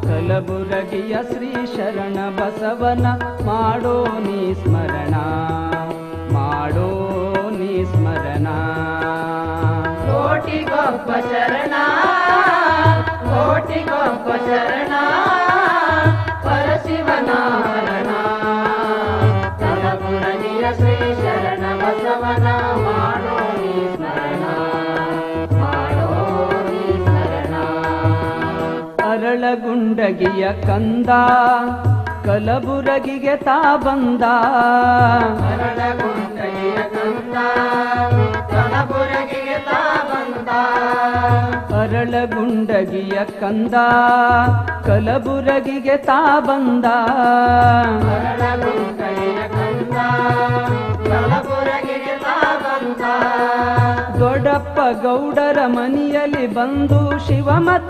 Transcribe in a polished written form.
ಕಲಬುರಗಿಯ ಶ್ರೀ ಶರಣ ಬಸವನ ಮಾಡೋ ನೀ ಸ್ಮರಣ, ಮಾಡೋ ನೀ ಸ್ಮರಣ. ಕೋಟಿಗೊಬ್ಬ ಶರಣ, ಕೋಟಿಗೊಬ್ಬ ಶರಣ, ಪರಶಿವನ ಹರಣ. ಕಲಬುರಗಿಯ ಶ್ರೀ ಶರಣ ಬಸವನ ಮಾಡೋ ನೀ ಸ್ಮರಣ, ಮಾಡೋ ನೀ ಸ್ಮರಣ. ಅರಳಗುಂಡಗಿಯ ಕಂದ ಕಲಬುರಗಿಗೆ ತಾ ಬಂದ, ಅರಳಗುಂಡಗಿಯ ಕಂದ ಕಲಬುರಗಿಗೆ ತಾ ಬಂದ. ಅರಳಗುಂಡಗಿಯ ಕಂದ ಕಲಬುರಗಿಗೆ ತಾ ಬಂದ. ಅರಳಗುಂಡಗಿಯ ಕಂದ ಕಲಬುರಗಿಗೆ ತಾ ಬಂದ. ದೊಡ್ಡಪ್ಪ ಗೌಡರ ಮನೆಯಲ್ಲಿ ಬಂದು ಶಿವಮತ